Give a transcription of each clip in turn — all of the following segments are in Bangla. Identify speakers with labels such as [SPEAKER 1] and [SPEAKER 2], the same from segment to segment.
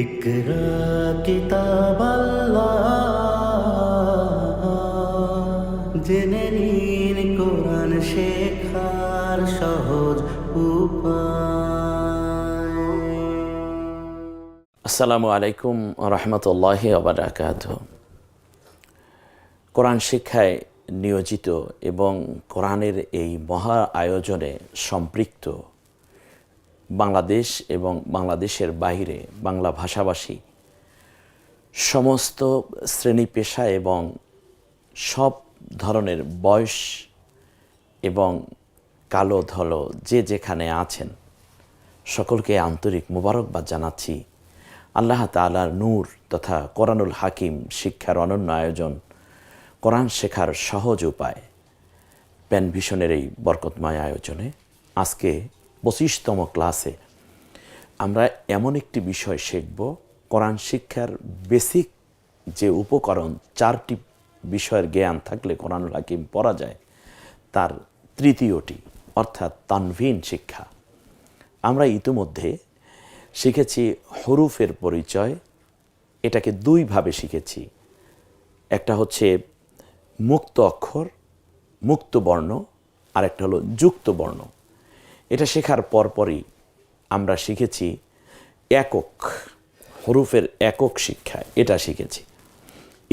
[SPEAKER 1] ইকরা কিতাব আল্লাহ, জেনে নিন কোরআন শেখার সহজ উপায়।
[SPEAKER 2] আসসালামু আলাইকুম রহমতুল্লাহি ওয়া বারাকাতুহু। কোরআন শিক্ষায় নিয়োজিত এবং কোরআনের এই মহা আয়োজনে সম্পৃক্ত বাংলাদেশ এবং বাংলাদেশের বাইরে বাংলা ভাষাভাষী সমস্ত শ্রেণী পেশা এবং সব ধরনের বয়স এবং কালো ধলো যে যেখানে আছেন সকলকে আন্তরিক মোবারকবাদ জানাচ্ছি। আল্লাহ তাআলার নূর তথা কোরআনুল হাকিম শিক্ষার অনন্য আয়োজন, কোরআন শেখার সহজ উপায় প্যান ভিশনের এই বরকতময় আয়োজনে আজকে 25তম ক্লাসে আমরা এমন একটি বিষয় শিখব, কোরআন শিক্ষার বেসিক যে উপকরণ 4টি বিষয়ের জ্ঞান থাকলে কোরআনুল হাকিম পড়া যায়, তার তৃতীয়টি অর্থাৎ তানভিন শিক্ষা। আমরা ইতিমধ্যে শিখেছি হরুফের পরিচয়, এটাকে দুইভাবে শিখেছি। একটা হচ্ছে মুক্ত অক্ষর, মুক্ত বর্ণ, আর একটা হলো যুক্ত বর্ণ। এটা শেখার পরপরই আমরা শিখেছি একক, হরুফের একক শিক্ষা, এটা শিখেছি।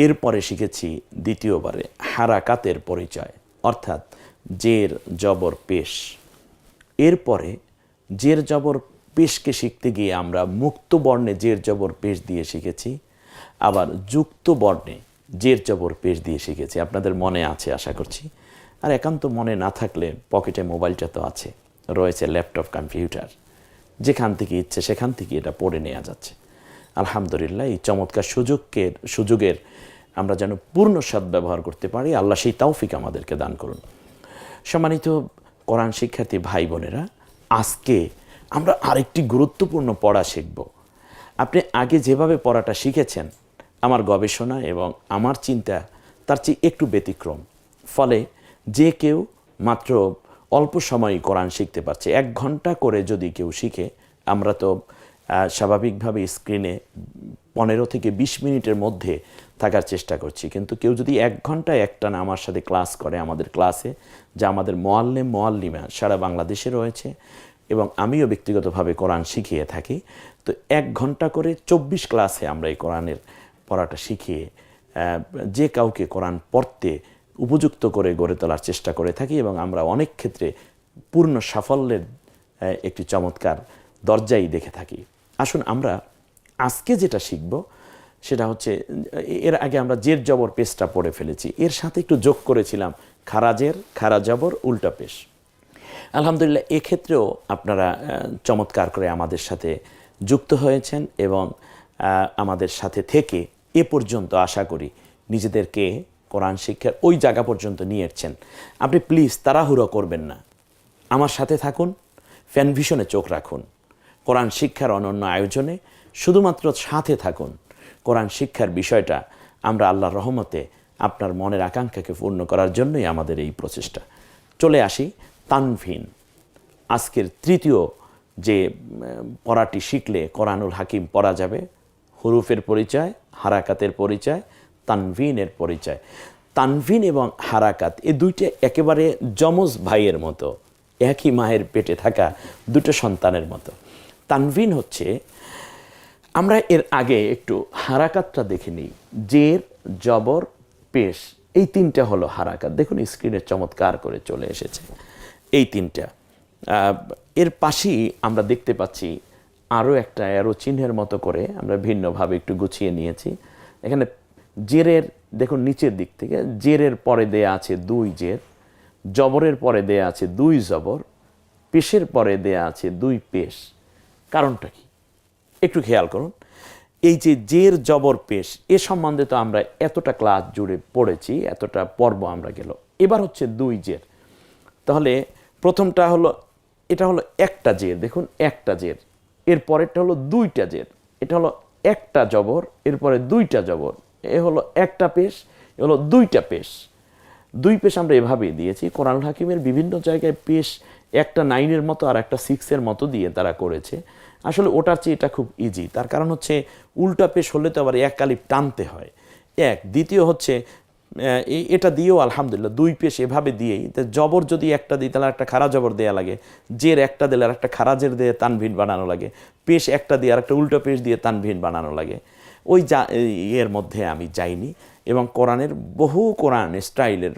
[SPEAKER 2] এরপরে শিখেছি দ্বিতীয়বারে হারাকাতের পরিচয়, অর্থাৎ জের জবর পেশ। এরপরে জের জবর পেশকে শিখতে গিয়ে আমরা মুক্ত বর্ণে জের জবর পেশ দিয়ে শিখেছি, আবার যুক্ত বর্ণে জের জবর পেশ দিয়ে শিখেছি। আপনাদের মনে আছে আশা করছি। আর একান্ত মনে না থাকলে পকেটে মোবাইলটা তো আছে, রয়েছে ল্যাপটপ, কম্পিউটার, যেখান থেকে ইচ্ছে সেখান থেকে এটা পড়ে নেওয়া যাচ্ছে। আলহামদুলিল্লাহ, এই চমৎকার সুযোগের আমরা যেন পূর্ণ সদ্ব্যবহার করতে পারি, আল্লাহ সেই তৌফিক আমাদেরকে দান করুন। সম্মানিত কোরআন শিক্ষার্থী ভাই বোনেরা, আজকে আমরা আরেকটি গুরুত্বপূর্ণ পড়া শিখব। আপনি আগে যেভাবে পড়াটা শিখেছেন, আমার গবেষণা এবং আমার চিন্তা তার চেয়ে একটু ব্যতিক্রম। ফলে যে কেউ মাত্র অল্প সময় কোরআন শিখতে পারছে। 1 ঘন্টা করে যদি কেউ শিখে, আমরা তো স্বাভাবিকভাবে স্ক্রিনে 15 থেকে 20 মিনিটের মধ্যে থাকার চেষ্টা করছি, কিন্তু কেউ যদি 1 ঘন্টা একটানা আমার সাথে ক্লাস করে আমাদের ক্লাসে, যা আমাদের মোয়াল্লেম মোয়াল্লিমা সারা বাংলাদেশে রয়েছে এবং আমিও ব্যক্তিগতভাবে কোরআন শিখিয়ে থাকি, তো 1 ঘন্টা করে 24 ক্লাসে আমরা এই কোরআনের পড়াটা শিখিয়ে যে কাউকে কোরআন পড়তে উপযুক্ত করে গড়ে তোলার চেষ্টা করে থাকি এবং আমরা অনেক ক্ষেত্রে পূর্ণ সাফল্যের একটি চমৎকার দরজাই দেখে থাকি। আসুন আমরা আজকে যেটা শিখব সেটা হচ্ছে, এর আগে আমরা জের জবর পেশটা পড়ে ফেলেছি, এর সাথে একটু যোগ করেছিলাম খারাজের, খারা জবর উল্টা পেশ। আলহামদুলিল্লাহ, এক্ষেত্রেও আপনারা চমৎকার করে আমাদের সাথে যুক্ত হয়েছেন এবং আমাদের সাথে থেকে এ পর্যন্ত আশা করি নিজেদেরকে কোরআন শিক্ষার ওই জায়গা পর্যন্ত নিয়ে এসেছেন। আপনি প্লিজ তাড়াহুড়ো করবেন না, আমার সাথে থাকুন, ফ্যান ভিশনে চোখ রাখুন। কোরআন শিক্ষার অনন্য আয়োজনে শুধুমাত্র সাথে থাকুন। কোরআন শিক্ষার বিষয়টা আমরা আল্লাহর রহমতে আপনার মনের আকাঙ্ক্ষাকে পূর্ণ করার জন্যই আমাদের এই প্রচেষ্টা। চলে আসি তানভিন। আজকের তৃতীয় যে পড়াটি শিখলে কোরআনুল হাকিম পড়া যাবে, হুরুফের পরিচয়, হারাকাতের পরিচয়, তানভিনের পরিচয়। তানভিন এবং হারাকাত এই দুইটা একেবারে যমজ ভাইয়ের মতো, একই মায়ের পেটে থাকা দুটো সন্তানের মতো। তানভিন হচ্ছে, আমরা এর আগে একটু হারাকাতটা দেখে নিই। জের জবর পেশ, এই 3টা হলো হারাকাত। দেখুন স্ক্রিনে চমৎকার করে চলে এসেছে এই 3টা। এর পাশেই আমরা দেখতে পাচ্ছি আরও একটা অ্যারো চিহ্নের মতো করে আমরা ভিন্নভাবে একটু গুছিয়ে নিয়েছি। এখানে জেরের দেখুন নিচের দিক থেকে জেরের পরে দেয়া আছে 2 জের, জবরের পরে দেয়া আছে 2 জবর, পেশের পরে দেয়া আছে 2 পেশ। কারণটা কি একটু খেয়াল করুন। এই যে জের জবর পেশ, এ সম্বন্ধে তো আমরা এতটা ক্লাস জুড়ে পড়েছি, এতটা পর্ব আমরা গেল। এবার হচ্ছে 2 জের। তাহলে প্রথমটা হলো, এটা হলো একটা জের, দেখুন একটা জের, এর পরেরটা হলো 2টা জের, এটা হলো একটা জবর, এরপরে 2টা জবর, এ হলো একটা পেশ, এ হলো 2টা পেশ। 2 পেশ আমরা এভাবেই দিয়েছি। কোরআনুল হাকিমের বিভিন্ন জায়গায় পেশ একটা 9-এর মতো আর একটা 6-এর মতো দিয়ে তারা করেছে। আসলে ওটার চেয়ে এটা খুব ইজি। তার কারণ হচ্ছে উল্টা পেশ হলে তো আবার এক আলিফ টানতে হয়, দ্বিতীয় হচ্ছে এটা দিয়েও আলহামদুলিল্লাহ 2 পেশ এভাবে দিয়েই, জবর যদি একটা দিই তাহলে একটা খাড়া জবর দেওয়া লাগে, জের একটা দিলে আর একটা খাড়া জের দিয়ে তানভিন বানানো লাগে, পেশ একটা দিয়ে আর একটা উল্টো পেশ দিয়ে তানভিন বানানো লাগে। ওই এর মধ্যে আমি যাইনি। এবং কোরআনের বহু কোরআন স্টাইলের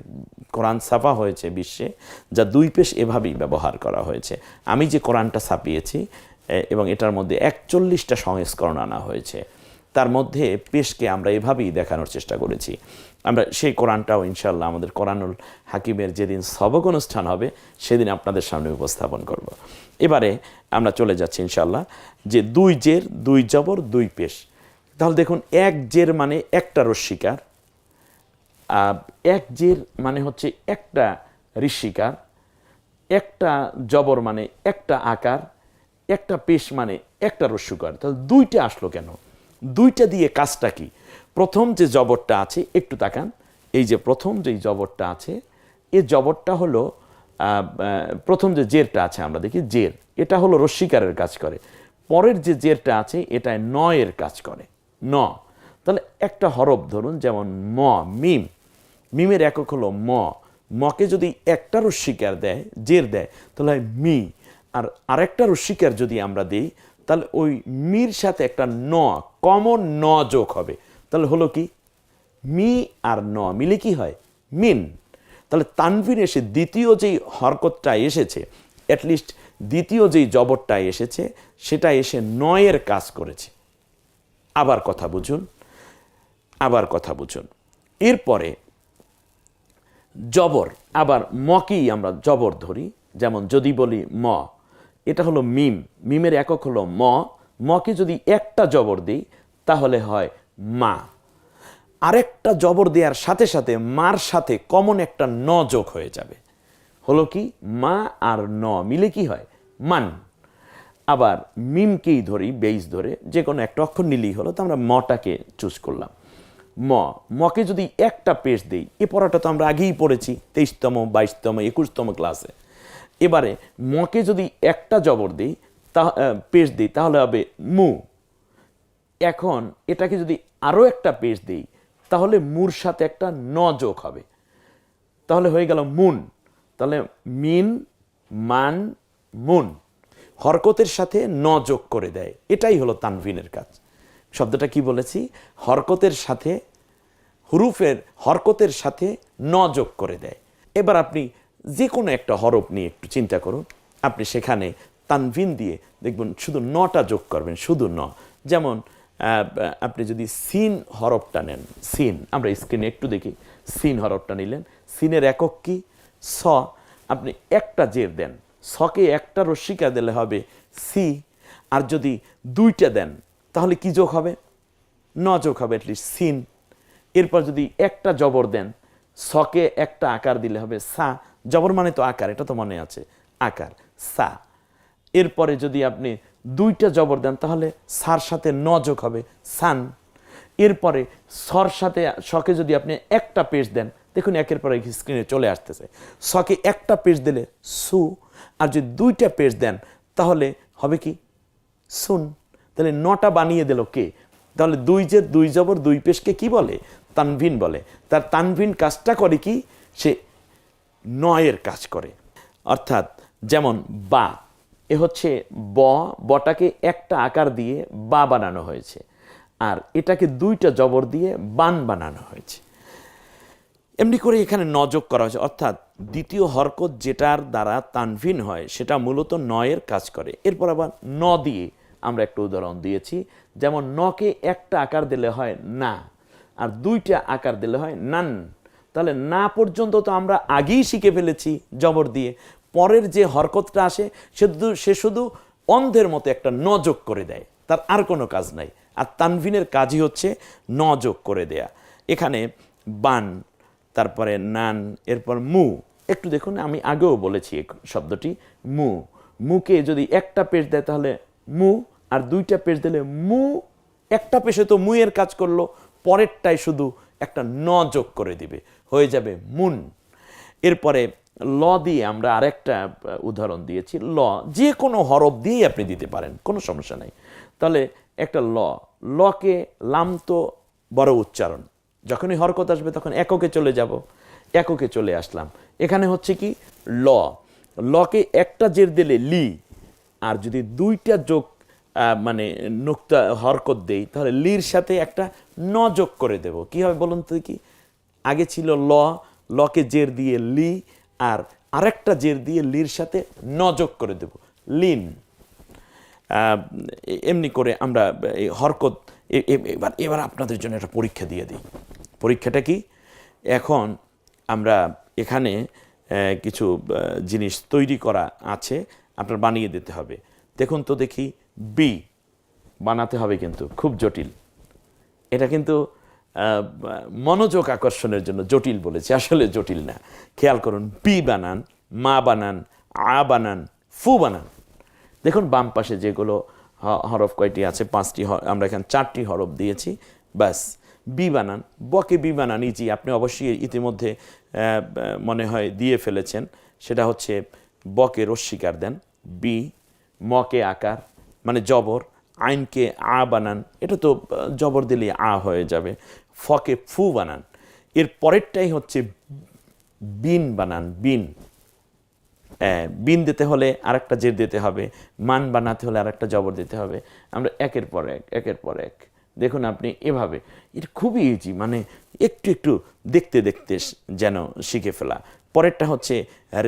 [SPEAKER 2] কোরআন ছাপা হয়েছে বিশ্বে, যা 2 পেশ এভাবেই ব্যবহার করা হয়েছে। আমি যে কোরআনটা ছাপিয়েছি এবং এটার মধ্যে 41টা সংস্করণ আনা হয়েছে, তার মধ্যে পেশকে আমরা এভাবেই দেখানোর চেষ্টা করেছি। আমরা সেই কোরআনটাও ইনশাল্লাহ আমাদের কোরআনুল হাকিমের যেদিন সবক অনুষ্ঠান হবে সেদিন আপনাদের সামনে উপস্থাপন করব। এবারে আমরা চলে যাচ্ছি ইনশাল্লাহ যে 2 জের 2 জবর 2 পেশ। তাহলে দেখুন, 1 জের মানে একটা রস্যিকার, 1 জের মানে হচ্ছে একটা ঋষিকার, একটা জবর মানে একটা আকার, একটা পেশ মানে একটা রস্যুকার। তাহলে 2টা আসলো কেন? 2টা দিয়ে কাজটা কি? প্রথম যে জবরটা আছে একটু তাকান, এই যে প্রথম যেই জবরটা আছে, এই জবরটা হলো প্রথম যে জেরটা আছে আমরা দেখি জের, এটা হলো রস্যিকারের কাজ করে। পরের যে জেরটা আছে এটা নয়ের কাজ করে, ন। তাহলে একটা হরফ ধরুন, যেমন ম, মিম, মিমের একক হলো ম, মকে যদি একটা রস্যিকার দেয়, জের দেয়, তাহলে হয় মি। আর আরেকটা রস্যিকার যদি আমরা দিই তাহলে ওই মির সাথে একটা ন, কমন ন যোগ হবে, তাহলে হলো কি মি আর ন মিলে কি হয় মিন। তাহলে তানভিন এসে দ্বিতীয় যেই হরকতটা এসেছে, অ্যাটলিস্ট দ্বিতীয় যেই জবরটা এসেছে সেটা এসে নয়ের কাজ করেছে। আবার কথা বুঝুন, আবার কথা বুঝুন। এরপরে জবর, আবার মকেই আমরা জবর ধরি, যেমন যদি বলি ম, এটা হলো মিম, মিমের একক হলো ম, মকে যদি একটা জবর দিই তাহলে হয় মা। আরেকটা জবর দেওয়ার সাথে সাথে মার সাথে কমন একটা ন যোগ হয়ে যাবে, হলো কি মা আর ন মিলে কি হয় মান। আবার মিমকেই ধরি, বেইস ধরে যে কোনো একটা অক্ষর নিলেই হলো, তো আমরা মটাকে চুজ করলাম। মকে যদি একটা পেশ দিই, এ পড়াটা তো আমরা আগেই পড়েছি 23তম 22তম 21তম ক্লাসে। এবারে মকে যদি একটা জবর দিই, পেশ দিই, তাহলে হবে মু। এখন এটাকে যদি আরও একটা পেশ দিই তাহলে মুর সাথে একটা ন যোগ হবে, তাহলে হয়ে গেল মুন। তাহলে মিন, মান, মুন, হরকতের সাথে ন যোগ করে দেয়। এটাই হলো তানভিনের কাজ। শব্দটা কি বলেছি? হরকতের সাথে, হুরুফের হরকতের সাথে ন যোগ করে দেয়। এবার আপনি যে কোনো একটা হরফ নিয়ে একটু চিন্তা করুন, আপনি সেখানে তানভিন দিয়ে দেখবেন শুধু নটা যোগ করবেন, শুধু ন। যেমন আপনি যদি সিন হরফটা নেন, সিন, আমরা স্ক্রিনে একটু দেখি, সিন হরফটা নিলেন, সিনের একক কি স, আপনি একটা জের দেন, সকে একটা রস্যিকা দিলে হবে সি, আর যদি 2টা দেন তাহলে কি যোগ হবে? ন যোগ হবে, অ্যাটলিস্ট সিন। এরপর যদি একটা জবর দেন, সকে একটা আকার দিলে হবে সা, জবর মানে তো আকার, এটা তো মনে আছে, আকার সা। এরপরে যদি আপনি 2টা জবর দেন তাহলে সার সাথে ন যোগ হবে সান। এরপরে সর সাথে সকে যদি আপনি একটা পেশ দেন, দেখুন একের পর এক স্ক্রিনে চলে আসতেছে, সকে একটা পেশ দিলে সু, আর যদি 2টা পেশ দেন তাহলে হবে কি সুন। তাহলে 9টা বানিয়ে দিল কে? তাহলে 2 জের 2 জবর 2 পেশকে কি বলে? তানভিন বলে। তার তানভিন কাজটা করে কি? সে নয়ের কাজ করে। অর্থাৎ যেমন বা, এ হচ্ছে বটাকে একটা আকার দিয়ে বা বানানো হয়েছে, আর এটাকে 2টা জবর দিয়ে বান বানানো হয়েছে। এমনি করে এখানে ন যোগ করা হয়েছে, অর্থাৎ দ্বিতীয় হরকত যেটার দ্বারা তানভিন হয় সেটা মূলত নয়ের কাজ করে। এরপর আবার ন দিয়ে আমরা একটা উদাহরণ দিয়েছি, যেমন নকে একটা আকার দিলে হয় না, আর 2টা আকার দিলে হয় নান। তাহলে না পর্যন্ত তো আমরা আগেই শিখে ফেলেছি জবর দিয়ে, পরের যে হরকতটা আসে সে শুধু অন্ধের মতো একটা ন যোগ করে দেয়, তার আর কোনো কাজ নাই। আর তানভিনের কাজই হচ্ছে ন যোগ করে দেয়া। এখানে বান, তারপরে নান, এরপর মু। একটু দেখুন, আমি আগেও বলেছি এই শব্দটি মু, মুকে যদি একটা পেশ দেয় তাহলে মু, আর 2টা পেশ দিলে মু। একটা পেশে তো মুয়ের কাজ করলো, পরেরটাই শুধু একটা ন যোগ করে দিবে, হয়ে যাবে মুন। এরপরে ল দিয়ে আমরা আরেকটা উদাহরণ দিয়েছি। ল যে কোনো হরফ দিয়েই আপনি দিতে পারেন, কোনো সমস্যা নেই। তাহলে একটা লকে লাম তো বড় উচ্চারণ, যখনই হরকত আসবে তখন এককে চলে যাব, এককে চলে আসলাম। এখানে হচ্ছে কি লকে একটা জের দিলে লি, আর যদি দুইটা যোগ মানে নুক্তা হরকত দেই তাহলে লির সাথে একটা ন যোগ করে দেব। কি হবে বলুন তো? কি আগে ছিল লকে জের দিয়ে লি, আর আরেকটা জের দিয়ে লির সাথে ন যোগ করে দেব, লিন। এমনি করে আমরা এই হরকত এবার আপনাদের জন্য একটা পরীক্ষা দিয়ে দিই। পরীক্ষাটা কি? এখন আমরা এখানে কিছু জিনিস তৈরি করা আছে, আপনার বানিয়ে দিতে হবে। দেখুন তো দেখি, বি বানাতে হবে, কিন্তু খুব জটিল। এটা কিন্তু মনোযোগ আকর্ষণের জন্য জটিল বলেছি, আসলে জটিল না। খেয়াল করুন, বি বানান, মা বানান, আ বানান, ফু বানান। দেখুন বাম পাশে যেগুলো হরফ কয়টি আছে, 5টি, আমরা এখানে 4টি হরফ দিয়েছি। ব্যাস, বি বানান। বকে বি বানান ইজি, আপনি অবশ্যই ইতিমধ্যে মনে হয় দিয়ে ফেলেছেন। সেটা হচ্ছে বকে রস্বীকার দেন, বি, মকে আকার মানে জবর, আইনকে আ বানান, এটা তো জবর দিলে আ হয়ে যাবে। ফকে ফু বানান। এর পরেরটাই হচ্ছে বিন বানান, বিন। বিন দিতে হলে আরেকটা জের দিতে হবে, মান বানাতে হলে আরেকটা জবর দিতে হবে। আমরা একের পর এক, একের পর এক, দেখুন আপনি এভাবে, এটা খুবই ইজি, মানে একটু একটু দেখতে দেখতে যেন শিখে ফেলা। পরেরটা হচ্ছে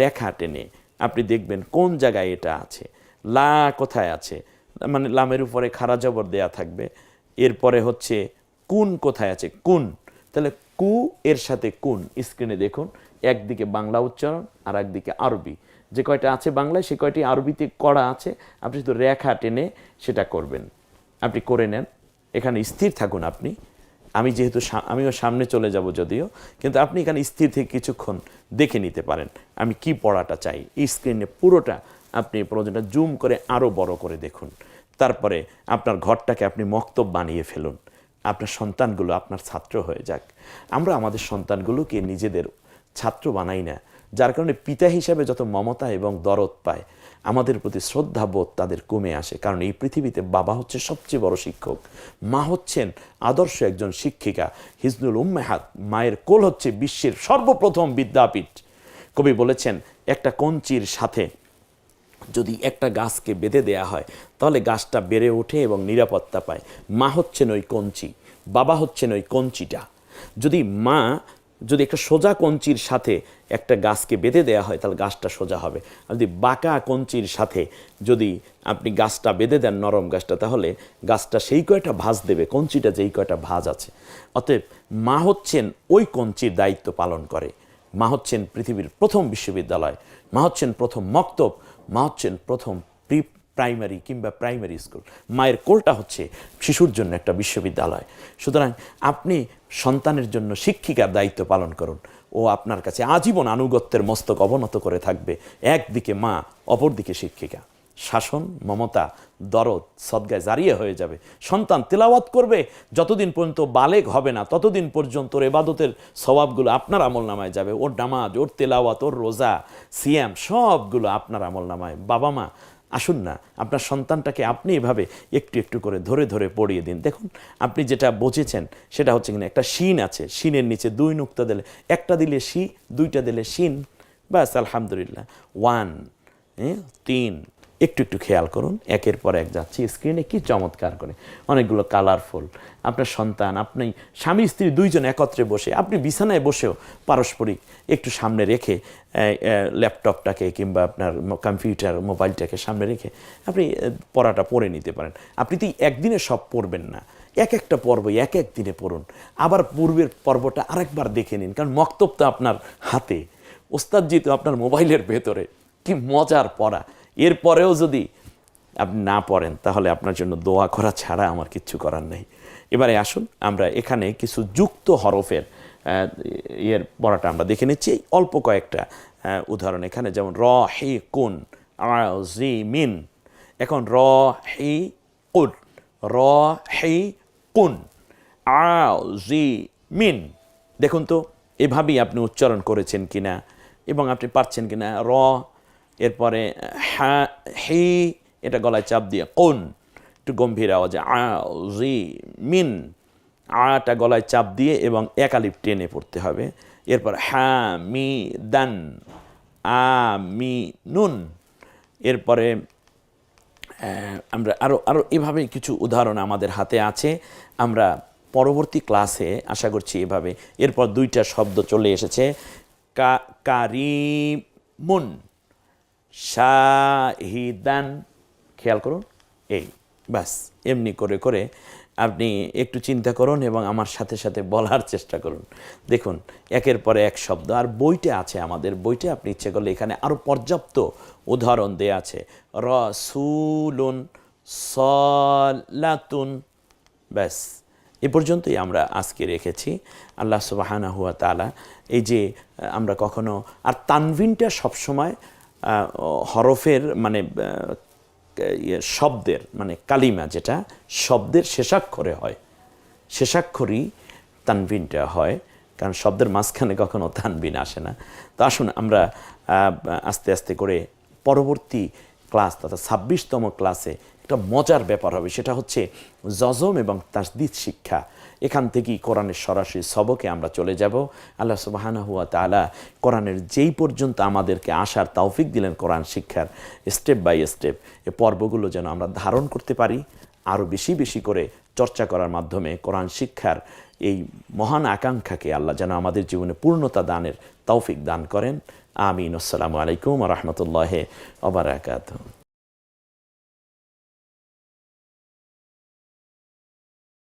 [SPEAKER 2] রেখা টেনে আপনি দেখবেন কোন জায়গায় এটা আছে, লা কোথায় আছে, মানে লামের উপরে খাড়া জবর দেয়া থাকবে। এরপরে হচ্ছে কুন কোথায় আছে, কুন। তাহলে কু এর সাথে কুন, স্ক্রিনে দেখুন, একদিকে বাংলা উচ্চারণ আর একদিকে আরবি। যে কয়টা আছে বাংলায় সে কয়টি আরবিতে করা আছে, আপনি শুধু রেখা টেনে সেটা করবেন। আপনি করে নেন, এখানে স্থির থাকুন আপনি। আমি যেহেতু আমিও সামনে চলে যাব যদিও, কিন্তু আপনি এখানে স্থির থেকে কিছুক্ষণ দেখে নিতে পারেন আমি কি পড়াটা চাই। এই স্ক্রিনে পুরোটা আপনি প্রয়োজনটা জুম করে আরও বড় করে দেখুন। তারপরে আপনার ঘরটাকে আপনি মক্তব বানিয়ে ফেলুন, আপনার সন্তানগুলো আপনার ছাত্র হয়ে যাক। আমরা আমাদের সন্তানগুলোকে নিজেদের ছাত্র বানাই না, যার কারণে পিতা হিসাবে যত মমতা এবং দরদ পায়, আমাদের প্রতি শ্রদ্ধাবোধ তাদের কমে আসে। কারণ এই পৃথিবীতে বাবা হচ্ছে সবচেয়ে বড় শিক্ষক, মা হচ্ছেন আদর্শ একজন শিক্ষিকা, হিজনুল উম্মাহাত। মায়ের কোল হচ্ছে বিশ্বের সর্বপ্রথম বিদ্যাপীঠ। কবি বলেছেন, একটা কঞ্চির সাথে যদি একটা গাছকে বেঁধে দেয়া হয় তাহলে গাছটা বেড়ে ওঠে এবং নিরাপত্তা পায়। মা হচ্ছেন ওই কঞ্চি, বাবা হচ্ছেন ওই কঞ্চিটা। যদি একটা সোজা কঞ্চির সাথে একটা গাছকে বেঁধে দেওয়া হয় তাহলে গাছটা সোজা হবে। আর যদি বাঁকা কঞ্চির সাথে যদি আপনি গাছটা বেঁধে দেন, নরম গাছটা, তাহলে গাছটা সেই কয়টা ভাঁজ দেবে, কঞ্চিটা যেই কয়টা ভাঁজ আছে। অতএব মা হচ্ছেন ওই কঞ্চির দায়িত্ব পালন করে। মা হচ্ছেন পৃথিবীর প্রথম বিশ্ববিদ্যালয়, মা হচ্ছেন প্রথম মক্তব, মা হচ্ছেন প্রথম প্রাইমারি কিংবা প্রাইমারি স্কুল। মায়ের কোলটা হচ্ছে শিশুর জন্য একটা বিশ্ববিদ্যালয়। সুতরাং আপনি সন্তানের জন্য শিক্ষিকার দায়িত্ব পালন করুন, ও আপনার কাছে আজীবন আনুগত্যের মস্তক অবনত করে থাকবে। একদিকে মা, অপরদিকে শিক্ষিকা। শাসন, মমতা, দরদ সদগায় জারিয়া হয়ে যাবে। সন্তান তেলাওয়াত করবে, যতদিন পর্যন্ত বালেগ হবে না ততদিন পর্যন্ত ওর ইবাদতের সওয়াবগুলো আপনার আমলনামায় যাবে। ওর নামাজ, ওর তেলাওয়াত, ওর রোজা, সিয়াম সবগুলো আপনার আমলনামায়। বাবা মা আসুন না, আপনার সন্তানটাকে আপনি এভাবে একটু একটু করে ধরে ধরে পড়িয়ে দিন। দেখুন আপনি যেটা বুঝেছেন সেটা হচ্ছে কিনা, একটা শিন আছে, শিনের নিচে 2 নুক্তা দিলে, একটা দিলে শি, 2টা দিলে শিন, ব্যাস আলহামদুলিল্লাহ। 1, 3, একটু একটু খেয়াল করুন, একের পর এক যাচ্ছি। স্ক্রিনে কি চমৎকার করে অনেকগুলো কালারফুল। আপনার সন্তান, আপনি স্বামী স্ত্রী দুইজন একত্রে বসে, আপনি বিছানায় বসেও পারস্পরিক একটু সামনে রেখে ল্যাপটপটাকে কিংবা আপনার কম্পিউটার মোবাইলটাকে সামনে রেখে আপনি পড়াটা পড়ে নিতে পারেন। আপনি তো একদিনে সব পড়বেন না, এক একটা পর্ব এক এক দিনে পড়ুন। আবার পূর্বের পর্বটা আরেকবার দেখে নিন, কারণ মক্তব তো আপনার হাতে, ওস্তাদজি তো আপনার মোবাইলের ভেতরে। কি মজার পড়া! এরপরেও যদি আপনি না পড়েন তাহলে আপনার জন্য দোয়া করা ছাড়া আমার কিচ্ছু করার নেই। এবারে আসুন আমরা এখানে কিছু যুক্ত হরফের পড়াটা আমরা দেখে নিচ্ছি। অল্প কয়েকটা উদাহরণ এখানে, যেমন র হি কুন জি মিন। এখন র হি কুন, র হি কুন জি মিন। দেখুন তো এভাবেই আপনি উচ্চারণ করেছেন কিনা। এবং আপনি পারছেন কিনা র, এরপরে হা হি, এটা গলায় চাপ দিয়ে কোন, একটু গম্ভীর আওয়াজে আ জি মিন, আটা গলায় চাপ দিয়ে এবং একালিপ টেনে পড়তে হবে। এরপর হা মি দান, আ মি নুন। এরপরে আমরা আরও এভাবে কিছু উদাহরণ আমাদের হাতে আছে, আমরা পরবর্তী ক্লাসে আশা করছি এভাবে। এরপর 2টা শব্দ চলে এসেছে, কারিমুন, শাহিদান, খেয়াল করুন, এই ব্যাস এমনি করে করে আপনি একটু চিন্তা করুন এবং আমার সাথে সাথে বলার চেষ্টা করুন। দেখুন একের পরে এক শব্দ, আর বইটা আছে আমাদের, বইটা আপনি ইচ্ছে করলে এখানে আরও পর্যাপ্ত উদাহরণ দেয়া আছে। রসুলুন, সলাতুন, ব্যাস এ পর্যন্তই আমরা আজকে রেখেছি। আল্লাহ সুবহানাহু ওয়া তাআলা এই যে আমরা কখনো, আর তানভিনটা সবসময় হরফের মানে শব্দের মানে কালিমা যেটা শব্দের শেষাক্ষরে হয়, শেষাক্ষরই তানভিনটা হয়, কারণ শব্দের মাঝখানে কখনো তানভিন আসে না। তো আসুন আমরা আস্তে আস্তে করে পরবর্তী ক্লাস তথা 26তম ক্লাসে একটা মজার ব্যাপার হবে, সেটা হচ্ছে জজম এবং তাসদিদ শিক্ষা। এখান থেকেই কোরআনের সরাসরি সবকে আমরা চলে যাব। আল্লাহ সুবহানাহু ওয়া তাআলা কোরআনের যেই পর্যন্ত আমাদেরকে আসার তৌফিক দিলেন কোরআন শিক্ষার স্টেপ বাই স্টেপ, এই পর্বগুলো যেন আমরা ধারণ করতে পারি, আরও বেশি বেশি করে চর্চা করার মাধ্যমে কোরআন শিক্ষার এই মহান আকাঙ্ক্ষাকে আল্লাহ যেন আমাদের জীবনে পূর্ণতা দানের তৌফিক দান করেন। আমিন। আসসালামু আলাইকুম ওয়া রাহমাতুল্লাহি ওয়া বারাকাতুহু।